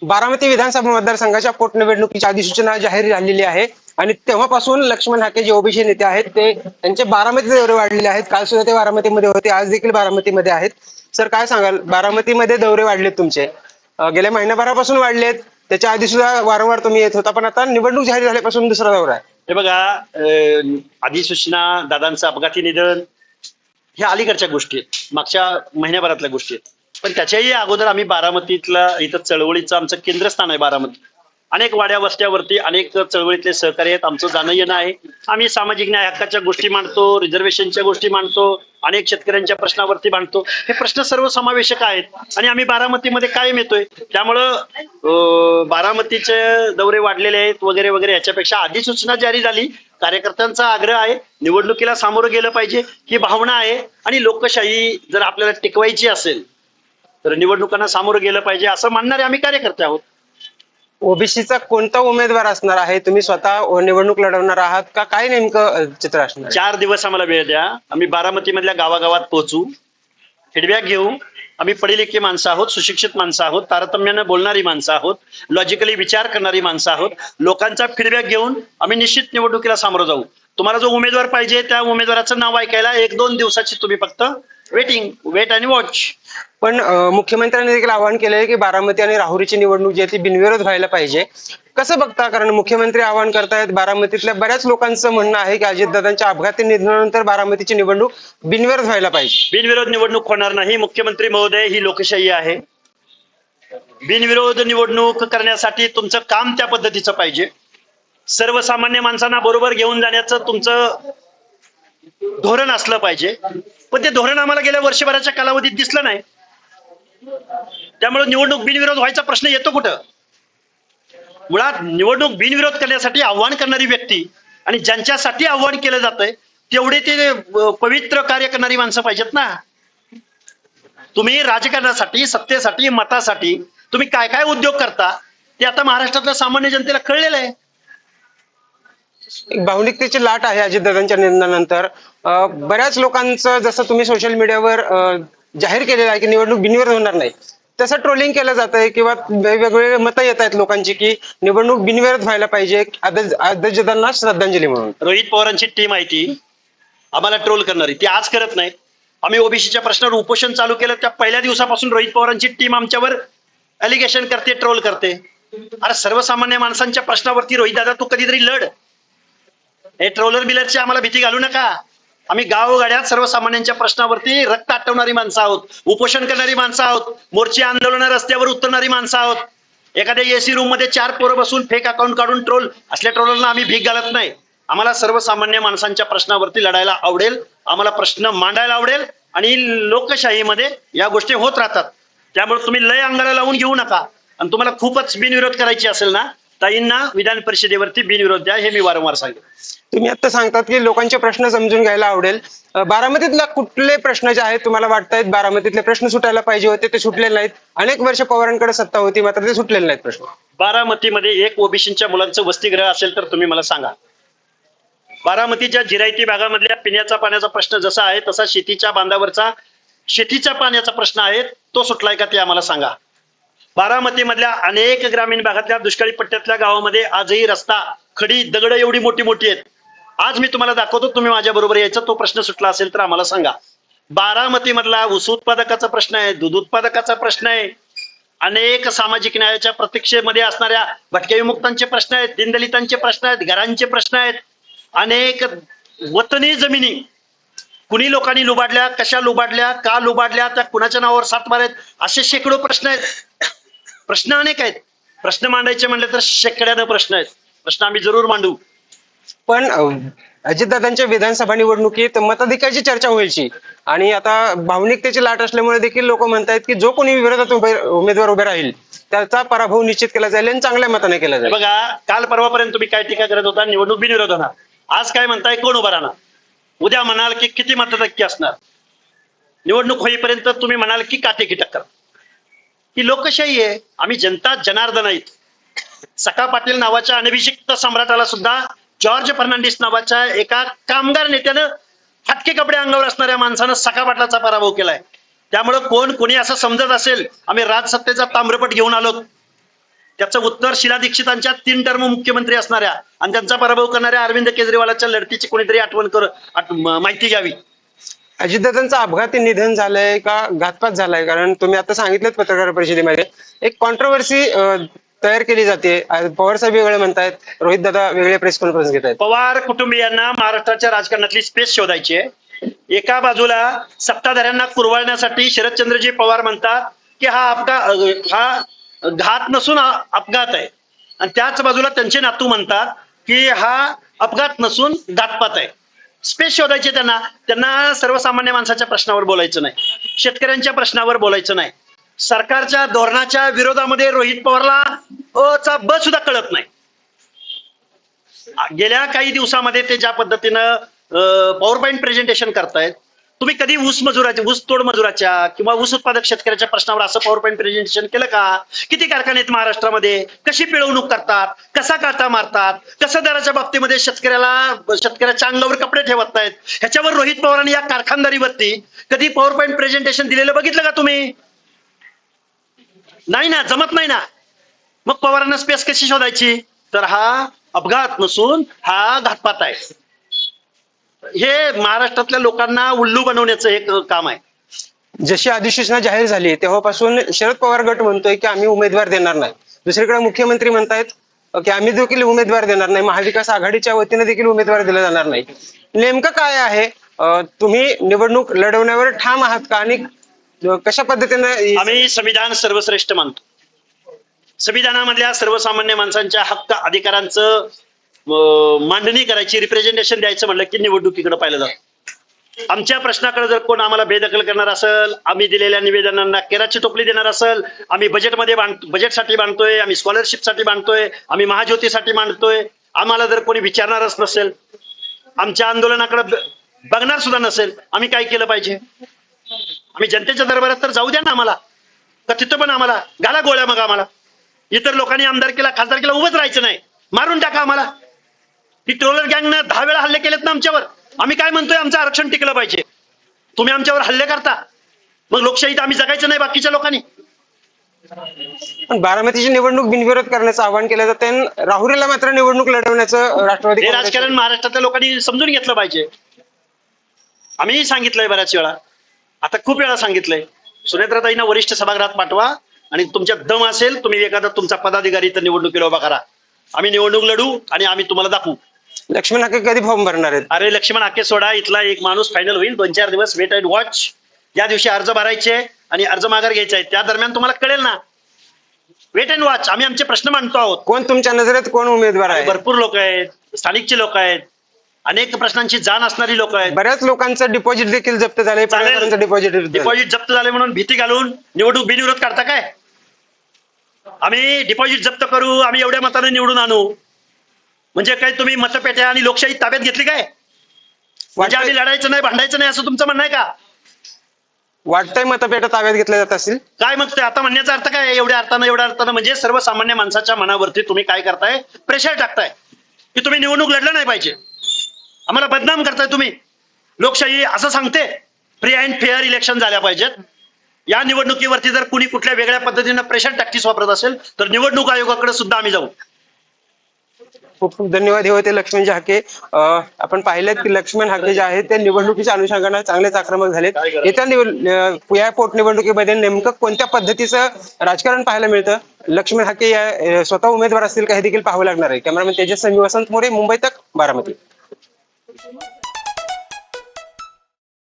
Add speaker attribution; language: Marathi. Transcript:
Speaker 1: बारामती विधानसभा मतदारसंघाच्या पोटनिवडणुकीची अधिसूचना जाहीर झालेली आहे आणि तेव्हापासून लक्ष्मण हाके जे ओबीसी नेते आहेत ते त्यांचे बारामती दौरे वाढलेले आहेत. काल सुद्धा ते बारामतीमध्ये होते, आज देखील बारामतीमध्ये आहेत. सर, काय सांगाल, बारामतीमध्ये दौरे वाढलेत तुमचे, गेल्या महिन्याभरापासून वाढलेत, त्याच्या आधी सुद्धा वारंवार तुम्ही येत होता, पण आता निवडणूक जाहीर झाल्यापासून दुसरा दौरा आहे.
Speaker 2: हे बघा, अधिसूचना, दादांचं अपघाती निधन, ह्या अलीकडच्या गोष्टी आहेत, मागच्या महिन्याभरातल्या गोष्टी आहेत. पण त्याच्याही अगोदर आम्ही बारामतीतला, इथं चळवळीचं आमचं केंद्रस्थान आहे बारामती. अनेक वाड्या वस्त्यावरती अनेक चळवळीतले सहकार्य आहेत, आमचं जाणं येणं आहे. आम्ही सामाजिक न्याय हक्काच्या गोष्टी मांडतो, रिझर्वेशनच्या गोष्टी मांडतो, अनेक शेतकऱ्यांच्या प्रश्नावरती मांडतो. हे प्रश्न सर्वसमावेशक आहेत आणि आम्ही बारामतीमध्ये कायम येतोय. त्यामुळं बारामतीचे दौरे वाढलेले आहेत वगैरे वगैरे. याच्यापेक्षा अधिसूचना जारी झाली, कार्यकर्त्यांचा आग्रह आहे, निवडणुकीला सामोरं गेलं पाहिजे ही भावना आहे. आणि लोकशाही जर आपल्याला टिकवायची असेल तर निवडणुकांना सामोरं गेलं पाहिजे असं मानणारे आम्ही कार्यकर्ते आहोत.
Speaker 1: ओबीसीचा कोणता उमेदवार असणार आहे? तुम्ही स्वतः निवडणूक लढवणार आहात का? काय नेमकं चित्र असणार?
Speaker 2: 4 दिवस आम्हाला वेळ द्या, आम्ही बारामतीमधल्या गावागावात पोहोचू, फीडबॅक घेऊ. आम्ही पढे माणसं आहोत, सुशिक्षित माणसं आहोत, तारतम्यानं बोलणारी माणसं आहोत, लॉजिकली विचार करणारी माणसं आहोत. लोकांचा फीडबॅक घेऊन आम्ही निश्चित निवडणुकीला सामोरं जाऊ. तुम्हाला जो उमेदवार पाहिजे त्या उमेदवाराचं नाव ऐकायला 1-2 दिवसाची तुम्ही फक्त वेट आणि वॉच.
Speaker 1: पण मुख्यमंत्र्यांनी देखील आवाहन केलंय की बारामती आणि राहुरीची निवडणूक जी आहे ती बिनविरोध व्हायला पाहिजे. कसं बघता? कारण मुख्यमंत्री आवाहन करतायत, बारामतीतल्या बऱ्याच लोकांचं म्हणणं आहे की अजितदादांच्या अपघाती निधनानंतर बारामतीची निवडणूक बिनविरोध व्हायला पाहिजे.
Speaker 2: बिनविरोध निवडणूक होणार नाही. मुख्यमंत्री महोदय, ही लोकशाही आहे. बिनविरोध निवडणूक करण्यासाठी तुमचं काम त्या पद्धतीचं पाहिजे. सर्वसामान्य माणसांना बरोबर घेऊन जाण्याचं तुमचं धोरण असलं पाहिजे. पण ते धोरण आम्हाला गेल्या वर्षभराच्या कालावधीत दिसलं नाही. त्यामुळे निवडणूक बिनविरोध व्हायचा प्रश्न येतो कुठं? मुळात निवडणूक बिनविरोध करण्यासाठी आव्हान करणारी व्यक्ती आणि ज्यांच्यासाठी आव्हान केलं जातंय तेवढे ते पवित्र कार्य करणारी माणसं पाहिजेत ना. तुम्ही राजकारणासाठी, सत्तेसाठी, मतासाठी तुम्ही काय काय उद्योग करता ते आता महाराष्ट्रातल्या सामान्य जनतेला कळलेलं आहे.
Speaker 1: एक भावनिकतेची लाट आहे अजितदादांच्या निधनानंतर. बऱ्याच लोकांचं, जसं तुम्ही सोशल मीडियावर जाहीर केलेलं आहे की निवडणूक बिनविरोध होणार नाही, तसं ट्रोलिंग केलं जात आहे किंवा वेगवेगळे मतं येत आहेत लोकांची की निवडणूक बिनविरोध व्हायला पाहिजे, अजितदादांना श्रद्धांजली म्हणून.
Speaker 2: रोहित पवारांची टीम आहे ती आम्हाला ट्रोल करणारी, ती आज करत नाही. आम्ही ओबीसीच्या प्रश्नावर उपोषण चालू केलं त्या पहिल्या दिवसापासून रोहित पवारांची टीम आमच्यावर अलिगेशन करते, ट्रोल करते. अरे सर्वसामान्य माणसांच्या प्रश्नावरती रोहित दादा तू कधीतरी लढ. हे ट्रोलर बिलरची आम्हाला भीती घालू नका. आम्ही गावगाड्यात सर्वसामान्यांच्या प्रश्नावरती रक्त आटवणारी माणसं आहोत, उपोषण करणारी माणसं आहोत, मोर्चे आंदोलन रस्त्यावर उतरणारी माणसं आहोत. एखाद्या एसी रूम मध्ये 4 पोरं बसून फेक अकाउंट काढून ट्रोल असल्या ट्रोलरना आम्ही भीक घालत नाही. आम्हाला सर्वसामान्य माणसांच्या प्रश्नावरती लढायला आवडेल, आम्हाला प्रश्न मांडायला आवडेल आणि लोकशाहीमध्ये या गोष्टी होत राहतात. त्यामुळे तुम्ही लय अंगाला लावून घेऊ नका. आणि तुम्हाला खूपच बिनविरोध करायची असेल ना, ताईंना विधान परिषदेवरती बिनविरोध द्या, हे मी वारंवार सांगेन.
Speaker 1: तुम्ही आता सांगतात की लोकांचे प्रश्न समजून घ्यायला आवडेल. बारामतीतला कुठले प्रश्न जे आहेत तुम्हाला वाटतायत बारामतीतले प्रश्न सुटायला पाहिजे होते ते सुटलेले नाहीत? अनेक वर्ष पवारांकडे सत्ता होती मात्र ते सुटलेले नाहीत प्रश्न.
Speaker 2: बारामतीमध्ये एक ओबीसीच्या मुलांचं वसतिगृह असेल तर तुम्ही मला सांगा. बारामतीच्या जिरायती भागामधल्या पिण्याचा पाण्याचा प्रश्न जसा आहे तसा शेतीच्या बांधावरचा शेतीच्या पाण्याचा प्रश्न आहे, तो सुटलाय का ते आम्हाला सांगा. बारामतीमधल्या अनेक ग्रामीण भागातल्या दुष्काळी पट्ट्यातल्या गावामध्ये आजही रस्ता, खडी, दगड एवढी मोठी मोठी आहेत. आज मी तुम्हाला दाखवतो, तुम्ही माझ्या बरोबर यायचा, तो प्रश्न सुटला असेल तर आम्हाला सांगा. बारामतीमधला ऊस उत्पादकाचा प्रश्न आहे, दूध उत्पादकाचा प्रश्न आहे, अनेक सामाजिक न्यायाच्या प्रतीक्षेमध्ये असणाऱ्या भटक्या विमुक्तांचे प्रश्न आहेत, दीनदलितांचे प्रश्न आहेत, घरांचे प्रश्न आहेत, अनेक वतनी जमिनी कुणी लोकांनी लुबाडल्या, कशा लुबाडल्या, का लुबाडल्या, त्या कुणाच्या नावावर सातबार आहेत, असे शेकडो प्रश्न आहेत. प्रश्न अनेक आहेत. प्रश्न मांडायचे म्हणले तर शेकड्यानं प्रश्न आहेत. प्रश्न आम्ही जरूर मांडू.
Speaker 1: पण अजितदादांच्या विधानसभा निवडणुकीत मताधिकाराची चर्चा व्हायची आणि आता भावनिकतेची लाट असल्यामुळे देखील लोक म्हणतायत की जो कोणी विरोधात उमेदवार उभे राहील त्याचा पराभव निश्चित केला जाईल आणि चांगल्या मताने केला जाईल.
Speaker 2: बघा, काल परवापर्यंत तुम्ही काय टीका करत होता, निवडणूक बिनविरोध होणार. आज काय म्हणताय, कोण उभा राहणार? उद्या म्हणाल की किती मतटक्के असणार. निवडणूक होईपर्यंत तुम्ही म्हणाल की काटेकी टक्कर. ही लोकशाही आहे. आम्ही जनता जनार्दन आहेत. सखा पाटील नावाच्या अनभिषिक्त सम्राटाला सुद्धा जॉर्ज फर्नांडिस नावाच्या एका कामगार नेत्यानं हटके कपडे अंगावर असणाऱ्या माणसानं सखा पाटलाचा पराभव केलाय. त्यामुळे कोणी असं समजत असेल आम्ही राजसत्तेचा ताम्रपट घेऊन आलो, त्याचं उत्तर शीला दीक्षितांच्या 3 टर्म मुख्यमंत्री असणाऱ्या आणि त्यांचा पराभव करणाऱ्या अरविंद केजरीवालांच्या लढतीची कोणीतरी माहिती घ्यावी.
Speaker 1: अजितदादांचं अपघाती निधन झालंय का घातपात झालाय? कारण तुम्ही आता सांगितलं पत्रकार परिषदेमध्ये एक कॉन्ट्रोवर्सी तयार केली जाते. पवार साहेब वेगळे म्हणतायत, रोहित दादा वेगळे प्रेस कॉन्फरन्स घेत आहेत.
Speaker 2: पवार कुटुंबियांना महाराष्ट्राच्या राजकारणातली स्पेस शोधायची आहे. एका बाजूला सत्ताधाऱ्यांना कुरवाळण्यासाठी शरदचंद्रजी पवार म्हणतात की हा घात नसून अपघात आहे, आणि त्याच बाजूला त्यांचे नातू म्हणतात की हा अपघात नसून घातपात आहे. स्पेस शोधायचे त्यांना सर्वसामान्य माणसाच्या प्रश्नावर बोलायचं नाही, शेतकऱ्यांच्या प्रश्नावर बोलायचं नाही. सरकारच्या धोरणाच्या विरोधामध्ये रोहित पवारला अ चा ब सुद्धा कळत नाही. गेल्या काही दिवसामध्ये ते ज्या पद्धतीनं पॉवर पॉईंट प्रेझेंटेशन करतायत, तुम्ही कधी ऊस तोड मजुराच्या किंवा ऊस उत्पादक शेतकऱ्याच्या प्रश्नावर असं पॉवर पॉईंट प्रेझेंटेशन केलं का? किती कारखाने आहेत महाराष्ट्रामध्ये, कशी पिळवणूक करतात, कसा काटा मारतात, कसं दराच्या बाबतीमध्ये शेतकऱ्याच्या अंगावर कपडे ठेवत नाहीत, ह्याच्यावर रोहित पवारांनी या कारखानदारीवरती कधी पॉवर पॉईंट प्रेझेंटेशन दिलेलं बघितलं का तुम्ही? नाही ना, जमत नाही ना. मग पवारांना स्पेस कशी शोधायची? तर हा अपघात नसून हा घातपात आहे. हे महाराष्ट्रातल्या लोकांना उल्लू बनवण्याचं एक काम आहे.
Speaker 1: जशी अधिसूचना जाहीर झाली तेव्हापासून शरद पवार गट म्हणतोय की आम्ही उमेदवार देणार नाही. दुसरीकडे मुख्यमंत्री म्हणतायत की आम्ही देखील उमेदवार देणार नाही, महाविकास आघाडीच्या वतीने देखील उमेदवार दिला जाणार नाही. नेमकं काय आहे? तुम्ही निवडणूक लढवण्यावर ठाम आहात का? आणि कशा पद्धतीने?
Speaker 2: आम्ही संविधान सर्वश्रेष्ठ मानतो. संविधानामधल्या सर्वसामान्य माणसांच्या हक्क अधिकारांचं मांडणी करायची, रिप्रेझेंटेशन द्यायचं म्हणलं की निवडणुकीकडे पाहिलं जातं. आमच्या प्रश्नाकडे जर कोण आम्हाला बेदखल करणार असेल, आम्ही दिलेल्या निवेदनांना केराची टोपली देणार असेल, आम्ही बजेटसाठी बांधतोय, आम्ही स्कॉलरशिपसाठी बांधतोय, आम्ही महाज्योतीसाठी मांडतोय, आम्हाला जर कोणी विचारणारच नसेल, आमच्या आंदोलनाकडे बघणार सुद्धा नसेल, आम्ही काय केलं पाहिजे? आम्ही जनतेच्या दरबारात तर जाऊ द्या ना आम्हाला, का तिथं पण आम्हाला घाला गोळ्या. मग आम्हाला इतर लोकांनी आमदारकीला खासदारकीला उभंच राहायचं नाही, मारून टाका आम्हाला. ही ट्रोलर गँगनं 10 वेळा हल्ले केलेत ना आमच्यावर. आम्ही काय म्हणतोय? आमचं आरक्षण टिकलं पाहिजे. तुम्ही आमच्यावर हल्ले करता, मग लोकशाहीत आम्ही जगायचं नाही बाकीच्या लोकांनी.
Speaker 1: पण बारामतीची निवडणूक बिनविरोध करण्याचं आवाहन केलं जातं, राहुरीला मात्र निवडणूक लढवण्याचं राष्ट्रवादी
Speaker 2: हे राजकारण महाराष्ट्रातल्या लोकांनी समजून घेतलं पाहिजे. आम्ही सांगितलंय बऱ्याच वेळा, आता खूप वेळा सांगितलंय, सुनेत्राताईंना वरिष्ठ सभागृहात पाठवा आणि तुमच्यात दम असेल तुम्ही एखादा तुमचा पदाधिकारी तर निवडणुकीला उभा करा. आम्ही निवडणूक लढू आणि आम्ही तुम्हाला दाखवू.
Speaker 1: लक्ष्मण हाके कधी फॉर्म भरणार आहेत?
Speaker 2: अरे लक्ष्मण हाके सोडा, इथला एक माणूस फायनल होईल. 2-4 दिवस वेट अँड वॉच. ज्या दिवशी अर्ज भरायचे आणि अर्ज माघार घ्यायचा आहे त्या दरम्यान तुम्हाला कळेल ना. Wait and watch. आम्ही आमचे प्रश्न मांडतो आहोत.
Speaker 1: कोण तुमच्या नजरेत कोण उमेदवार आहे?
Speaker 2: भरपूर लोक आहेत, स्थानिकचे लोक आहेत, अनेक प्रश्नांची जाण असणारी लोक आहेत.
Speaker 1: बऱ्याच लोकांचं डिपॉझिट देखील जप्त झालंय.
Speaker 2: डिपॉझिट जप्त झाले म्हणून भीती घालून निवडणूक बिनविरोध काढता काय? आम्ही डिपॉझिट जप्त करू, आम्ही एवढ्या मताने निवडून आणू म्हणजे काय? तुम्ही मतपेट्या आणि लोकशाही ताब्यात घेतली काय? म्हणजे आम्ही लढायचं नाही, भांडायचं नाही असं तुमचं म्हणणं आहे का?
Speaker 1: वाटतंय मतपेटा ताब्यात घेतल्या जात असतील
Speaker 2: काय? मग ते आता म्हणण्याचा अर्थ काय? एवढ्या अर्थानं म्हणजे सर्वसामान्य माणसाच्या मनावरती तुम्ही काय करताय? प्रेशर टाकताय की तुम्ही निवडणूक लढलं नाही पाहिजे, आम्हाला बदनाम करताय तुम्ही. लोकशाही असं सांगते फ्री अँड फेअर इलेक्शन झाल्या पाहिजेत. या निवडणुकीवरती जर कुणी कुठल्या वेगळ्या पद्धतीनं प्रेशर टॅक्टिक्स वापरत असेल तर निवडणूक आयोगाकडे सुद्धा आम्ही जाऊ.
Speaker 1: खूप खूप धन्यवाद. हे होते लक्ष्मणजी हाके. आपण पाहिलेत की लक्ष्मण हाके जे आहेत ते निवडणुकीच्या अनुषंगाने चांगलेच आक्रमक झालेत. येत्या या पोटनिवडणुकीमध्ये नेमकं कोणत्या पद्धतीचं राजकारण पाहायला मिळतं? लक्ष्मण हाके या स्वतः उमेदवार असतील का हे देखील पाहावं लागणार आहे. कॅमेरामॅन तेजस संजू वसंत मोरे, मुंबई तक, बारामती.